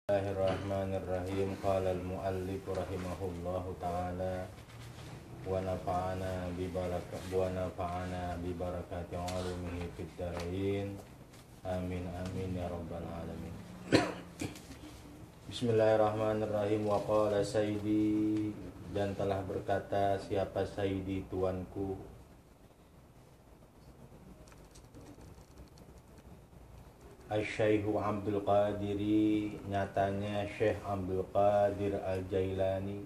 Bismillahirrahmanirrahim. Qala al-muallif rahimahullahu ta'ala wa nafa'ana bi barakati ulumihi fid dharain. Amin amin ya rabbal alamin. Bismillahirrahmanirrahim. Wa qala sayyidi, dan telah berkata siapa sayyidi tuanku, Asy-Syaikh Abdul Qadiri, nyatanya Syekh Abdul Qadir Al-Jailani.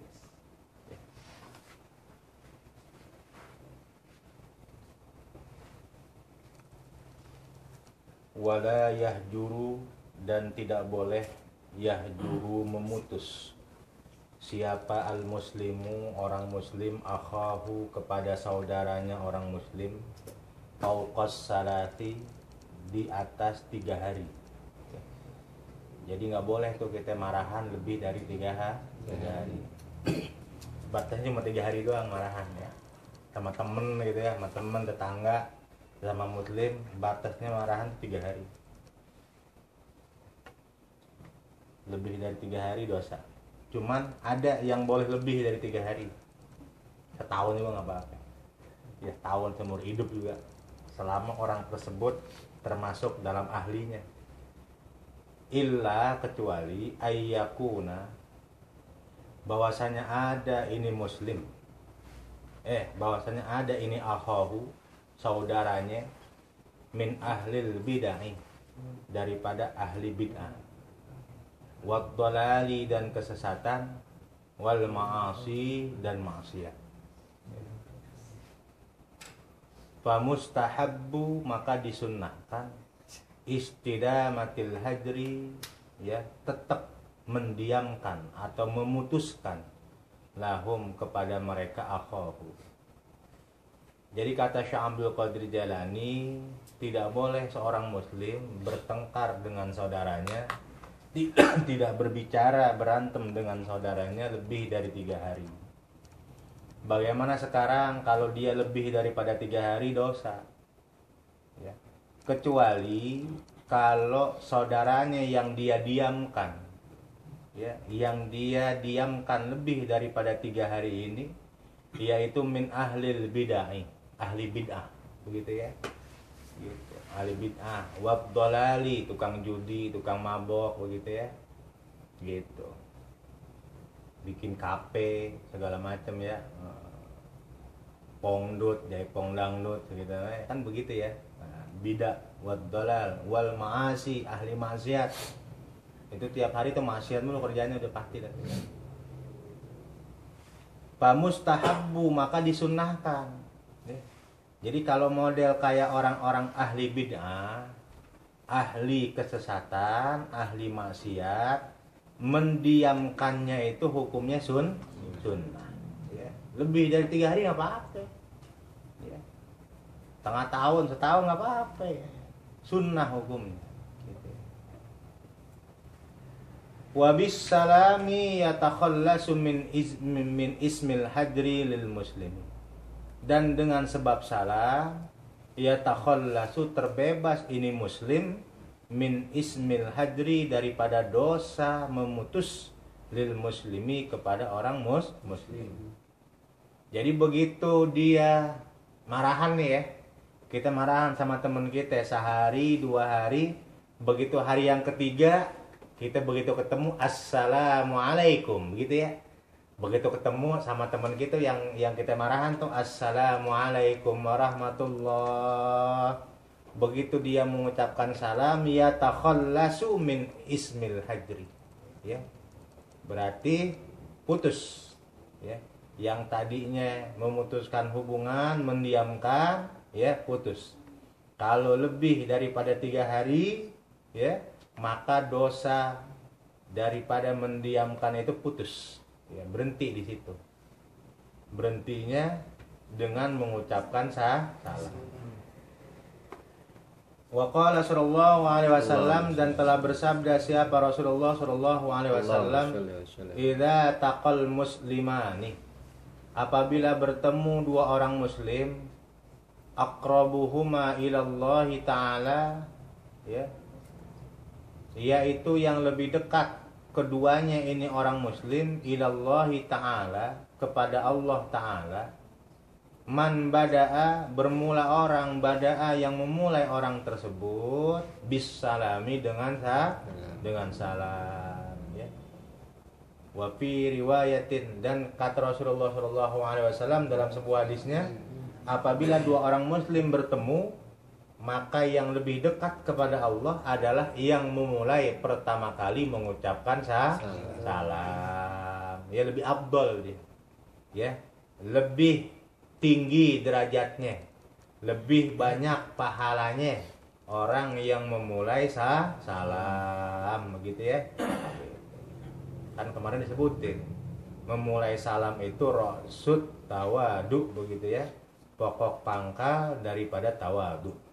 Wala yahjuru, dan tidak boleh yahjuru memutus siapa al-muslimu orang muslim akhahu kepada saudaranya orang muslim fauqas salati, di atas 3 hari. Jadi nggak boleh tuh kita marahan lebih dari 3 hari. Batasnya cuma 3 hari doang marahan ya, sama temen gitu ya, sama temen, tetangga, sama muslim, batasnya marahan 3 hari. Lebih dari 3 hari dosa. Cuman ada yang boleh lebih dari 3 hari, setahun juga nggak apa-apa ya, tahun seumur hidup juga, selama orang tersebut termasuk dalam ahlinya. Illa, kecuali ayyakuna, bahwasanya ada ini muslim, bahwasanya ada ini akhahu, saudaranya, min ahlil bid'ah, daripada ahli bid'ah, wad dhalali, dan kesesatan, wal ma'asi, dan maksiat. Famustahabbu, maka disunnahkan, istidamatil hajri, ya, tetap mendiamkan atau memutuskan, lahum, kepada mereka, akhahu. Jadi kata Syekh Abdul Qadir Jailani, tidak boleh seorang muslim bertengkar dengan saudaranya, tidak berbicara, berantem dengan saudaranya lebih dari 3 hari. Bagaimana sekarang kalau dia lebih daripada 3 hari, dosa ya. Kecuali kalau saudaranya yang dia diamkan ya, yang dia diamkan lebih daripada 3 hari ini, yaitu min ahlil bid'ah, ahli bid'ah, begitu ya gitu. Ahli bid'ah, wad dhalali, tukang judi, tukang mabok, begitu ya gitu, bikin kafe segala macam ya, pongdut, jaipong dangdut gitu kan, begitu ya. Bidah, wad dhalal, wal ma'asi, ahli maksiat, itu tiap hari tuh maksiat mulu kerjanya, udah pasti dah. Fa mustahabbu, maka disunnahkan. Jadi kalau model kayak orang-orang ahli bid'ah, ahli kesesatan, ahli maksiat, mendiamkannya itu hukumnya sunnah ya. Lebih dari 3 hari nggak apa-apa ya. Setengah tahun, setahun nggak apa-apa ya, sunnah hukumnya gitu. Wa bis salami yatakhallasu min ismil hajri lil muslim, dan dengan sebab salam yatakhallasu, terbebas ini muslim, min ismil hajri, daripada dosa memutus, lil muslimi, kepada orang muslim. Jadi begitu dia marahan nih ya, kita marahan sama temen kita sehari 2 hari, begitu hari yang ketiga kita begitu ketemu, assalamualaikum, begitu ya. Begitu ketemu sama teman kita yang kita marahan tuh, assalamualaikum warahmatullah. Begitu dia mengucapkan salam, ya takhallasu min ismil hajri ya, berarti putus ya. Yang tadinya memutuskan hubungan, mendiamkan ya, putus. Kalau lebih daripada 3 hari ya, maka dosa daripada mendiamkan itu putus ya, berhenti di situ. Berhentinya dengan mengucapkan salam. Wa qala sallallahu alaihi wasallam, dan telah bersabda siapa Rasulullah sallallahu alaihi wasallam, idza taqal muslimani, apabila bertemu 2 orang muslim, aqrabuhuma ilallahi ta'ala ya, yaitu yang lebih dekat keduanya ini orang muslim ilallahi ta'ala, kepada Allah ta'ala, man bada'a, bermula orang, bada'a yang memulai orang tersebut, bis salami, dengan salam, ya. Wa fi riwayatin, dan kata Rasulullah SAW dalam sebuah hadisnya, apabila dua orang muslim bertemu, maka yang lebih dekat kepada Allah adalah yang memulai pertama kali mengucapkan salam. Ya, lebih afdal dia. Ya, lebih tinggi derajatnya, lebih banyak pahalanya orang yang memulai salam, begitu ya. Kan kemarin disebutin, memulai salam itu ra'sut tawadu, begitu ya. Pokok pangkal daripada tawadu.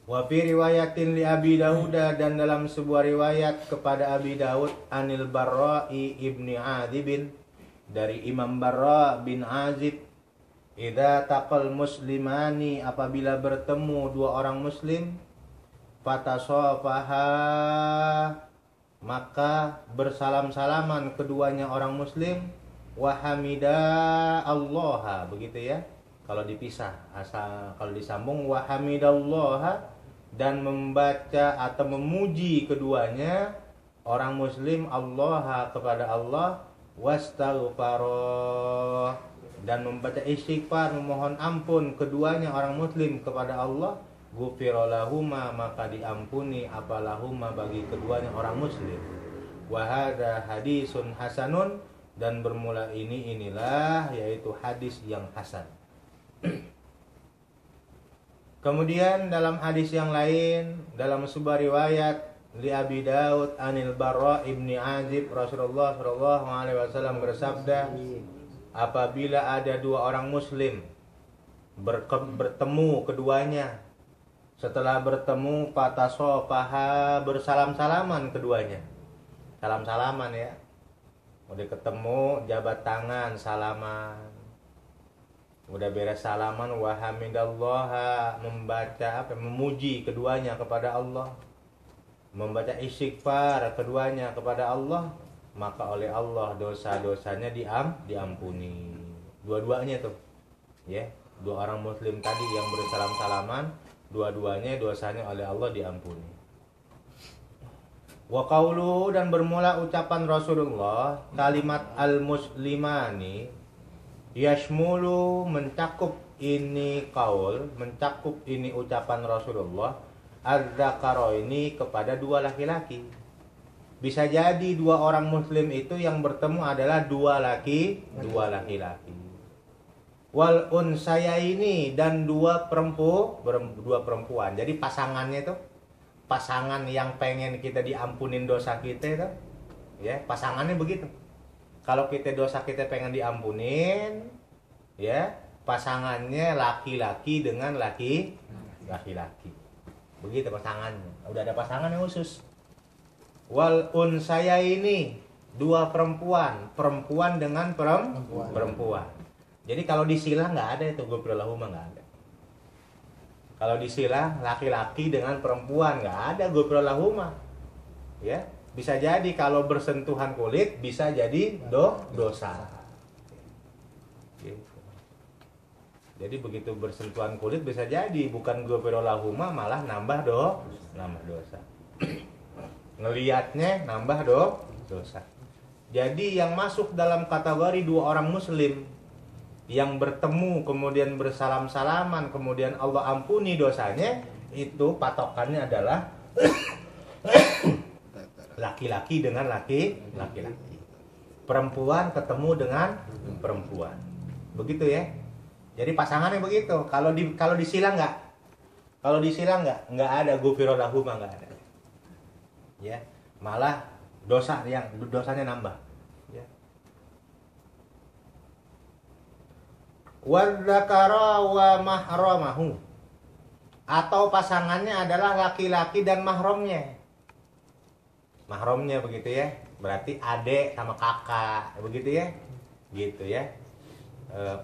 Wa fi riwayatin li Abi Dawud, dan dalam sebuah riwayat kepada Abi Dawud, anil Barra'i ibni Azib, dari Imam Barra bin Azib, idza taqal muslimani, apabila bertemu dua orang muslim, fatasafaha, maka bersalam-salaman keduanya orang muslim, wa hamida Allah, begitu ya. Kalau dipisah, kalau disambung wa hamidallaha, dan membaca atau memuji keduanya orang muslim Allah, kepada Allah, wastaghfara, dan membaca istighfar, memohon ampun keduanya orang muslim kepada Allah, ghufira lahuma, maka diampuni apalahuma bagi keduanya orang muslim. Wa hadza hadisun hasanun, dan bermula inilah yaitu hadis yang hasan. Kemudian dalam hadis yang lain, dalam sebuah riwayat li Abi Daud anil Barra ibni Azib, Rasulullah SAW bersabda, apabila ada dua orang muslim bertemu keduanya, setelah bertemu fatasafaha, bersalam-salaman keduanya. Salam-salaman ya. Udah ketemu, jabat tangan, salaman. Udah beres salaman, wa hamidallaha, membaca memuji keduanya kepada Allah, membaca istighfar keduanya kepada Allah, maka oleh Allah dosa-dosanya diampuni. Dua-duanya tuh. Ya, dua orang muslim tadi yang bersalam-salaman, dua-duanya dosanya oleh Allah diampuni. Wa qaulu, dan bermula ucapan Rasulullah, kalimat al-muslimani, yashmulu, mencakup ini qaul, mencakup ini ucapan Rasulullah, az-zakara, ini kepada dua laki-laki. Bisa jadi dua orang muslim itu yang bertemu adalah dua laki-laki. Wal unsaya, ini dan dua perempuan. Jadi pasangannya itu, pasangan yang pengen kita diampunin dosa kita itu, ya, pasangannya begitu. Kalau kita dosa kita pengen diampunin, ya, pasangannya laki-laki dengan laki-laki. Begitu pasangannya. Udah ada pasangan yang khusus. Wal unsaya, ini dua perempuan dengan perempuan. Jadi kalau disilang nggak ada itu, gufrillahumma nggak ada. Kalau disilang laki-laki dengan perempuan nggak ada gufrillahumma. Ya. Bisa jadi kalau bersentuhan kulit bisa jadi dosa. Gitu. Jadi begitu bersentuhan kulit bisa jadi bukan ghufirallahumma, malah nambah dosa. Ngelihatnya nambah dosa. Jadi yang masuk dalam kategori dua orang muslim yang bertemu kemudian bersalam-salaman kemudian Allah ampuni dosanya, itu patokannya adalah laki-laki dengan laki-laki, perempuan ketemu dengan perempuan, begitu ya. Jadi pasangannya begitu. Kalau disilang nggak ada gufirallahumma, nggak ada, ya, malah dosanya nambah, ya. Wadzakara wa mahramahu, atau pasangannya adalah laki-laki dan mahramnya. Mahramnya begitu ya, berarti adik sama kakak, begitu ya, gitu ya.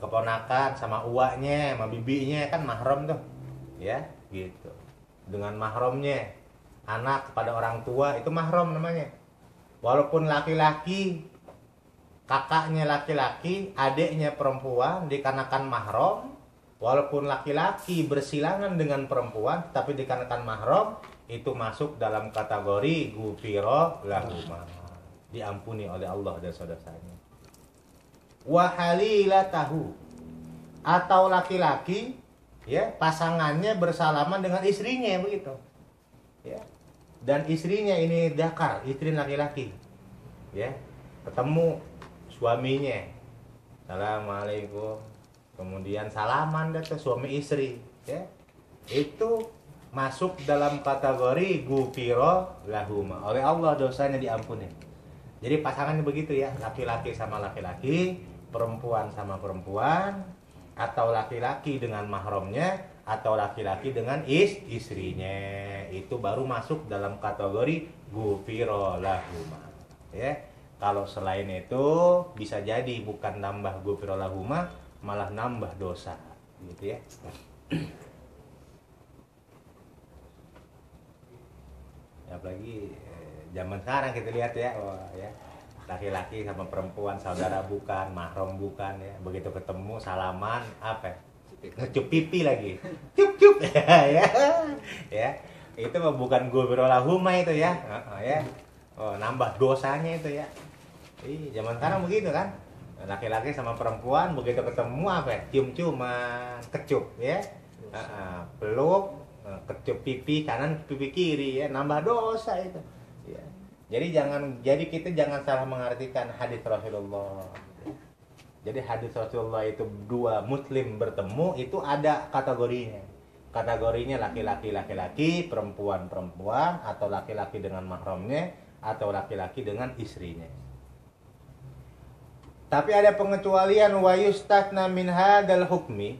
Keponakan sama uaknya, sama bibinya kan mahram tuh, ya, gitu. Dengan mahramnya, anak kepada orang tua itu mahram namanya. Walaupun laki-laki, kakaknya laki-laki, adiknya perempuan dikarenakan mahram, walaupun laki-laki bersilangan dengan perempuan tapi dikarenakan mahram, itu masuk dalam kategori ghufira lahuma, diampuni oleh Allah dosa-dosanya. Wa halilatahu, atau laki-laki ya pasangannya bersalaman dengan istrinya begitu. Ya. Dan istrinya ini dakar, istri laki-laki. Ya. Ketemu suaminya. Assalamualaikum. Kemudian salaman deh suami istri, ya. Itu masuk dalam kategori ghufira lahuma. Oleh Allah dosanya diampuni. Jadi pasangannya begitu ya, laki-laki sama laki-laki, perempuan sama perempuan, atau laki-laki dengan mahramnya, atau laki-laki dengan istrinya, itu baru masuk dalam kategori ghufira lahuma. Ya, kalau selain itu bisa jadi bukan nambah ghufira lahuma, malah nambah dosa, gitu ya. Apalagi zaman sekarang kita lihat ya, ya. Laki-laki sama perempuan saudara bukan, mahram bukan ya. Begitu ketemu salaman apa? Ngecup pipi lagi. Cup ya. Ya. Itu bukan ghufira lahuma itu ya. Ya. Oh, nambah dosanya itu ya. Zaman sekarang begitu kan. Laki-laki sama perempuan begitu ketemu apa? Cium-ciuman, kecup ya. Peluk, kecup pipi kanan, pipi kiri ya, nambah dosa itu. Ya. Jadi kita jangan salah mengartikan hadis Rasulullah. Jadi hadis Rasulullah itu dua muslim bertemu itu ada kategorinya. Kategorinya laki-laki, perempuan, atau laki-laki dengan mahramnya, atau laki-laki dengan istrinya. Tapi ada pengecualian wa yustatna min hadzal hukmi,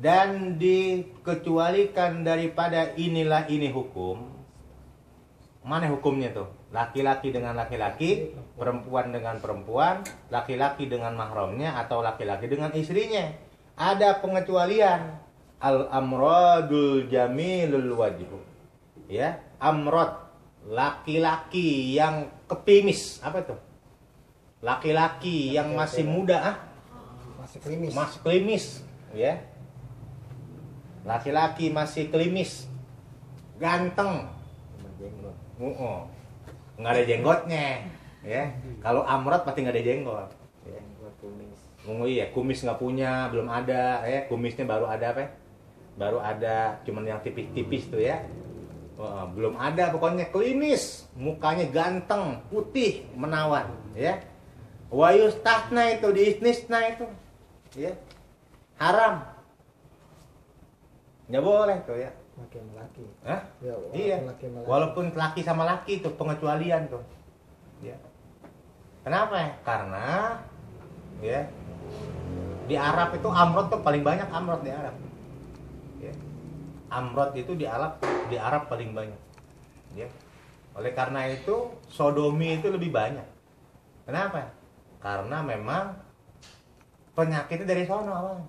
dan dikecualikan daripada ini hukum. Mana hukumnya tuh? Laki-laki dengan laki-laki, perempuan dengan perempuan, laki-laki dengan mahramnya, atau laki-laki dengan istrinya. Ada pengecualian. Al-amradul jamilul wajhu. Ya, amrad, laki-laki yang kepimis. Apa itu? Laki-laki yang masih muda, masih klimis, ya. Laki-laki masih klimis, ganteng. Nggak ada jenggotnya, ya. Kalau amrod pasti nggak ada jenggot. Ya. Iya, kumis nggak punya, belum ada, ya. Kumisnya baru ada apa? Baru ada, cuman yang tipis-tipis tuh ya. Belum ada, pokoknya klimis, mukanya ganteng, putih, menawan, ya. Wa yustahna itu diistisna itu, ya. Haram. Nggak boleh tuh ya. Laki-laki. Hah? Ya, iya. Laki. Walaupun laki sama laki itu pengecualian tuh. Ya. Kenapa ya? Karena ya di Arab itu amrod tuh paling banyak amrod di Arab. Ya. Amrod itu di Arab paling banyak. Ya. Oleh karena itu sodomi itu lebih banyak. Kenapa? Karena memang penyakitnya dari sono awalnya.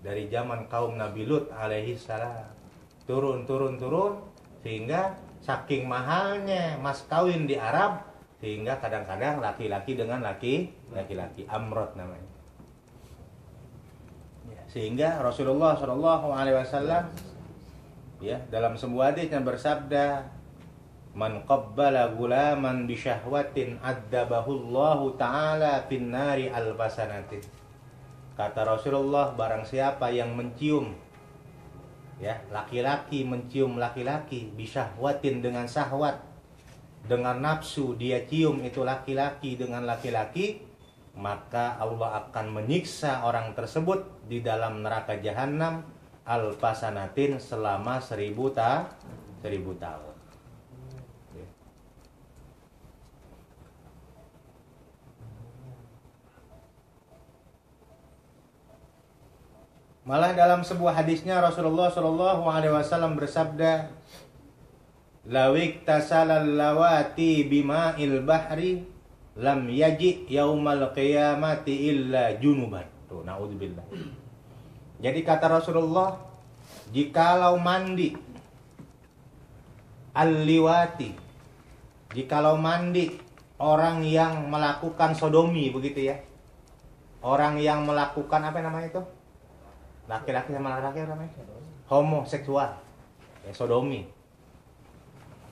Dari zaman kaum Nabi Lut alaihi salam turun sehingga saking mahalnya mas kawin di Arab sehingga kadang-kadang laki-laki dengan laki-laki amrod namanya. Ya, sehingga Rasulullah Shallallahu Alaihi Wasallam ya dalam sebuah hadis yang bersabda, man qabbala gulaman bi syahwatin adzabahullahu ta'ala fin nari alfasanatin. Kata Rasulullah, barang siapa yang mencium ya, laki-laki mencium laki-laki bisyahwatin dengan syahwat, dengan nafsu dia cium itu laki-laki dengan laki-laki, maka Allah akan menyiksa orang tersebut di dalam neraka jahanam alfasanatin selama 1000 tahun. Malah dalam sebuah hadisnya Rasulullah Shallallahu Alaihi Wasallam bersabda, "Lawik tasalal lawati bima'il bahri, lam yaji yaumal qiyamati illa junuban." Tuh, naudzubillah. Jadi kata Rasulullah, jikalau mandi al-liwati. Jikalau mandi orang yang melakukan sodomi, begitu ya. Orang yang melakukan apa namanya itu? Laki-laki sama laki-laki namanya? Homoseksual. Ya, sodomi.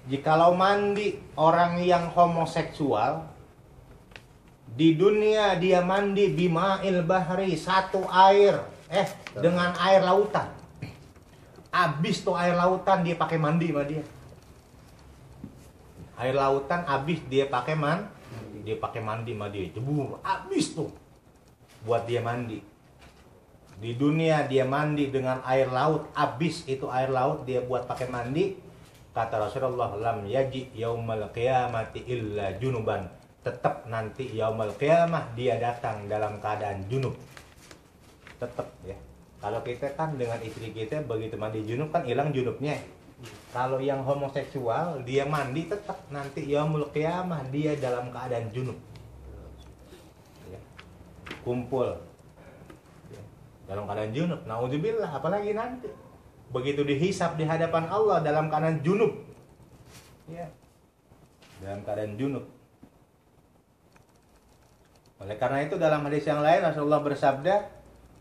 Jikalau mandi orang yang homoseksual, di dunia dia mandi bima'il bahri, satu air, dengan air lautan. Abis tuh air lautan dia pakai mandi sama dia. Air lautan abis dia pakai mandi sama dia. Jebur, abis tuh buat dia mandi. Di dunia dia mandi dengan air laut, abis itu air laut dia buat pakai mandi. Kata Rasulullah, lam yaji yaumal qiyamati illa junuban. Tetap nanti yaumul qiyamah dia datang dalam keadaan junub. Tetap ya. Kalau kita kan dengan istri kita begitu mandi junub kan hilang junubnya. Kalau yang homoseksual dia mandi tetap nanti yaumul qiyamah dia dalam keadaan junub. Ya. Kumpul ya. Dalam keadaan junub. Nauzubillah, apalagi nanti begitu dihisab di hadapan Allah dalam keadaan junub. Ya. Dalam keadaan junub. Oleh karena itu dalam hadis yang lain Rasulullah bersabda,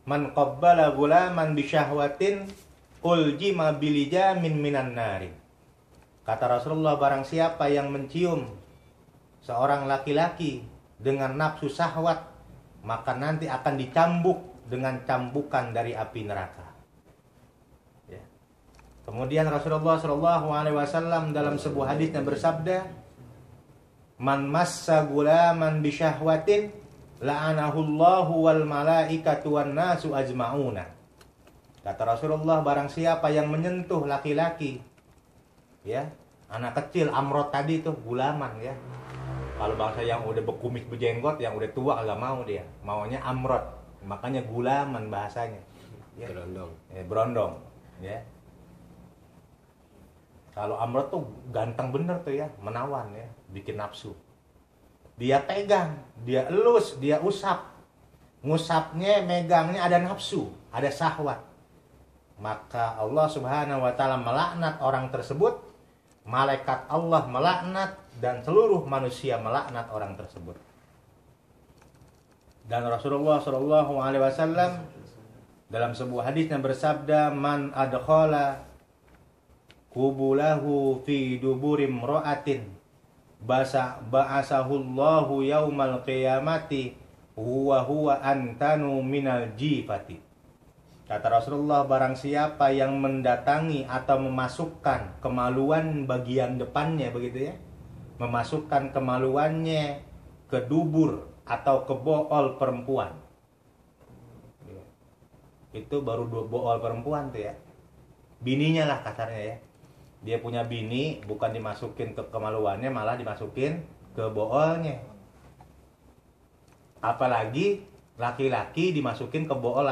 "Man qabbala ghulaman bi syahwatin uljima bilijamin minan nari." Kata Rasulullah, barang siapa yang mencium seorang laki-laki dengan nafsu syahwat, maka nanti akan dicambuk dengan cambukan dari api neraka. Ya. Kemudian Rasulullah SAW dalam sebuah hadisnya bersabda, "Man massa ghulaman bi syahwatin la'anahullahu wal malaikatu wan nasu ajma'una." Kata Rasulullah, barang siapa yang menyentuh laki-laki, ya, anak kecil, amrot tadi tuh, gulaman ya. Kalau bangsa yang udah berkumis berjenggot, yang udah tua agak mau dia, maunya amrot, makanya gulaman bahasanya. Ya. Berondong. Berondong, ya. Kalau amrot tuh ganteng bener tuh ya, menawan ya, bikin nafsu. Dia pegang, dia elus, dia usap. Ngusapnya, megangnya ada nafsu, ada syahwat. Maka Allah Subhanahu wa taala melaknat orang tersebut, malaikat Allah melaknat, dan seluruh manusia melaknat orang tersebut. Dan Rasulullah SAW dalam sebuah hadisnya bersabda, "Man adkhala kubulahu fi duburim ra'atin ba'asahullahu yaumal qiyamati huwa antanu minal jifati." Kata Rasulullah, barang siapa yang mendatangi atau memasukkan kemaluan bagian depannya, begitu ya, memasukkan kemaluannya ke dubur atau ke bool perempuan, itu baru bool perempuan tuh ya, bininya lah kasarnya ya. Dia punya bini, bukan dimasukin ke kemaluannya, malah dimasukin ke boolnya. Apalagi laki-laki dimasukin ke bool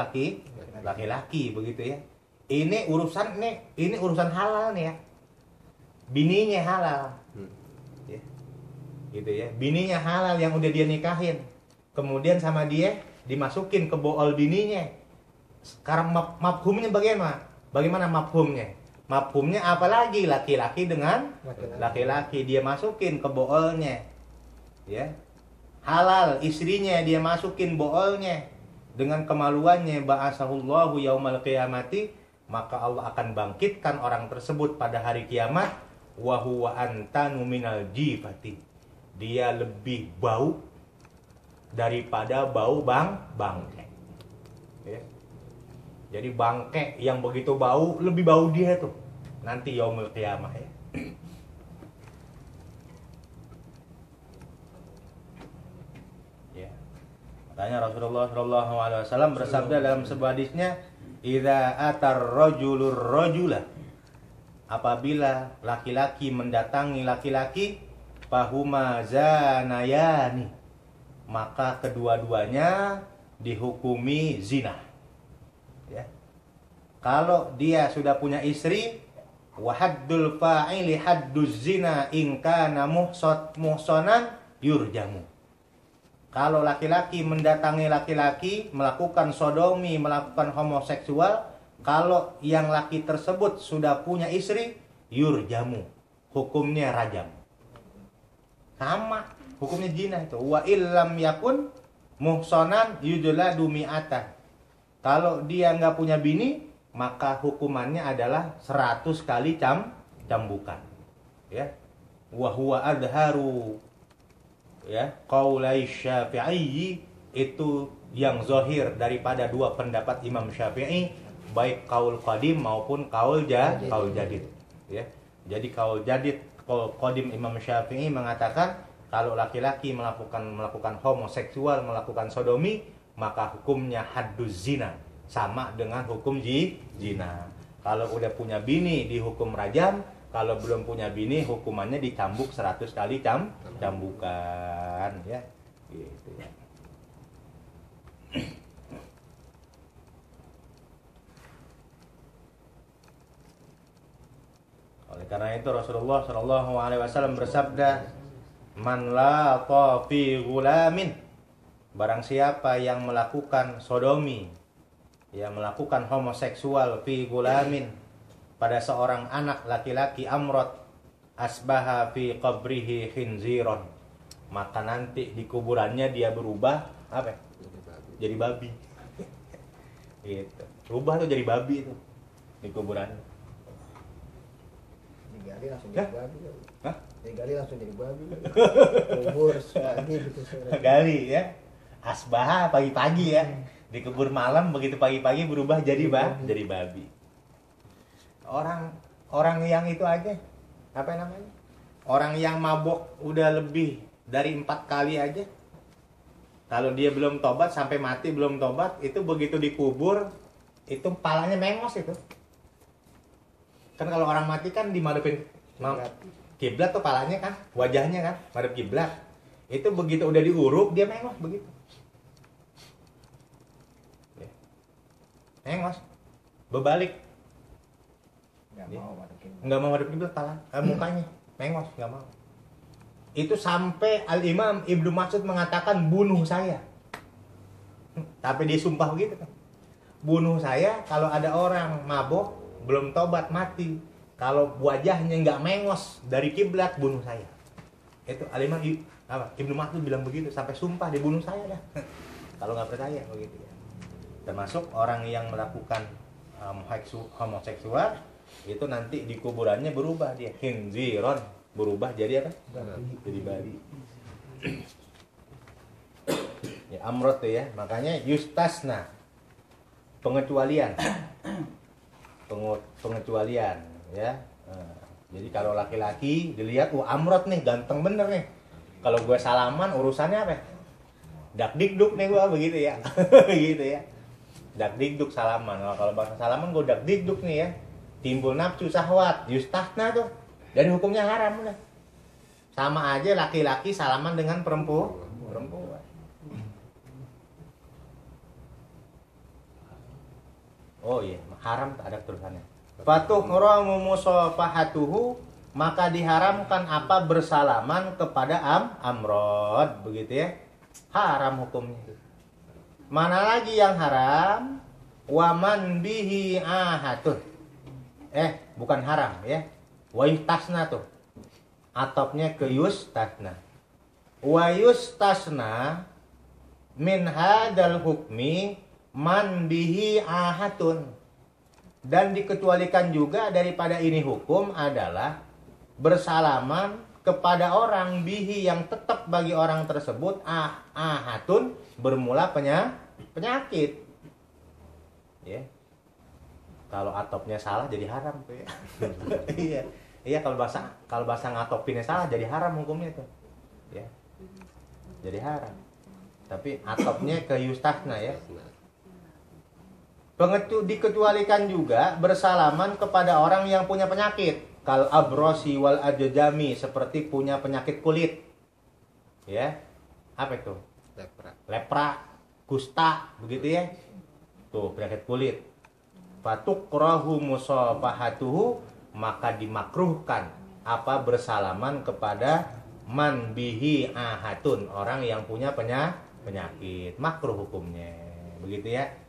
laki-laki begitu ya. Ini urusan halal nih ya. Bininya halal. Ya. Gitu ya. Bininya halal yang udah dia nikahin. Kemudian sama dia dimasukin ke bool bininya. Sekarang mafhumnya bagaimana? Bagaimana mafhumnya? Mafhumnya apalagi laki-laki dengan laki-laki dia masukin ke boolnya. Ya. Halal istrinya dia masukin boolnya dengan kemaluannya, ba'asahullahu yaumal qiyamati, maka Allah akan bangkitkan orang tersebut pada hari kiamat, wa huwa antanu minal jifati. Dia lebih bau daripada bau bangke. Ya. Jadi bangke yang begitu bau, lebih bau dia tuh nanti yaumul qiyamah ya. Ya. Makanya Rasulullah SAW bersabda dalam sebuah hadisnya, "Idza atar rajulur rajula," apabila laki-laki mendatangi laki-laki, fahuma zanayani, maka kedua-duanya dihukumi zina. Ya. Kalau dia sudah punya istri, wahaddul fa'ili hadduz zina in kana muhsanan yurjamu. Kalau laki-laki mendatangi laki-laki, melakukan sodomi, melakukan homoseksual, kalau yang laki tersebut sudah punya istri, yurjamu, hukumnya rajam. Sama hukumnya zina itu. Wa illam yakun muhsanan yujladu mi'atan. Kalau dia nggak punya bini, maka hukumannya adalah 100 kali cambukan. Ya. Wa huwa adharu ya qaulai Syafi'i, itu yang zahir daripada dua pendapat Imam Syafi'i, baik kaul qadim maupun kaul jadid. Ya. Jadi kaul qadim Imam Syafi'i mengatakan kalau laki-laki melakukan homoseksual, melakukan sodomi, maka hukumnya hadduz zina, sama dengan hukum zina. Kalau udah punya bini dihukum rajam, kalau belum punya bini hukumannya dicambuk 100 kali cambukan, ya. Gitu ya. Oleh karena itu Rasulullah Shallallahu Alaihi Wasallam bersabda, "Man la fi gulamin," barang siapa yang melakukan sodomi, yang melakukan homoseksual fi gulamin pada seorang anak laki-laki, amrot asbaha fi qabrihi khinziron, maka nanti di kuburannya dia berubah apa? Jadi babi. Gitu. Berubah tuh jadi babi itu di kuburannya. Digali langsung jadi babi. Hah? Digali langsung jadi babi. Kubur pagi gitu sore. Gali ya. Asbaha pagi-pagi ya. Dikubur malam, begitu pagi-pagi berubah jadi babi. Orang yang itu aja, apa namanya? Orang yang mabok udah lebih dari 4 kali aja, kalau dia belum tobat sampai mati belum tobat, itu begitu dikubur itu palanya mengos itu. Kan kalau orang mati kan dimadepin kiblat tuh palanya kan, wajahnya kan madep kiblat. Itu begitu udah diuruk dia mengos begitu. Mengos, berbalik. Nggak mau madep kiblat pala, mukanya mengos, nggak mau. Itu sampai Al-Imam Ibnu Mas'ud mengatakan bunuh saya. Tapi dia sumpah begitu kan. Bunuh saya kalau ada orang mabok belum tobat mati. Kalau wajahnya nggak mengos dari kiblat, bunuh saya. Itu Al-Imam Ibnu Mas'ud bilang begitu, sampai sumpah dibunuh saya dah. Kalau nggak percaya begitu ya. Termasuk orang yang melakukan homoseksual itu nanti di kuburannya berubah dia khinziron, berubah jadi apa? Jadi babi. Ya amrot tuh ya, makanya yustasna, pengecualian. Pengecualian ya. Jadi kalau laki-laki dilihat amrot nih, ganteng bener nih. Kalau gue salaman urusannya apa? Dak dikduk nih gue begitu ya. Begitu ya. Dak dikduk salaman. Kalau bahasa salaman gue dak dikduk nih ya. Timbul nafsu syahwat, yustasna tuh. Jadi hukumnya haram udah. Sama aja laki-laki salaman dengan perempuan. Oh iya, haram tak ada tulisannya. Fatuhramu musafahatuhu, maka diharamkan apa? Bersalaman kepada amrod, begitu ya. Haram hukumnya. Mana lagi yang haram? Waman bihi ahatun. Bukan haram ya. Wa yustasna tuh. Atopnya ke yustasna. Wa yustasna min hadal hukmi man bihi ahatun. Dan dikecualikan juga daripada ini hukum adalah bersalaman kepada orang bihi yang tetap bagi orang tersebut ahatun, bermula penyakit. Ya. Kalau atopnya salah jadi haram tuh ya. Iya. Iya, kalau bahasa ngatopinnya salah jadi haram hukumnya tuh. Ya. Jadi haram. Tapi atopnya ke yustasna ya. Dikecualikan juga bersalaman kepada orang yang punya penyakit, kal abrosi wal ajjami, seperti punya penyakit kulit. Ya. Apa itu? Lepra, kusta, begitu ya. Tuh, penyakit kulit. Fatukrahu musafahatuhu, maka dimakruhkan apa? Bersalaman kepada man bihi ahatun, orang yang punya penyakit. Makruh hukumnya. Begitu ya.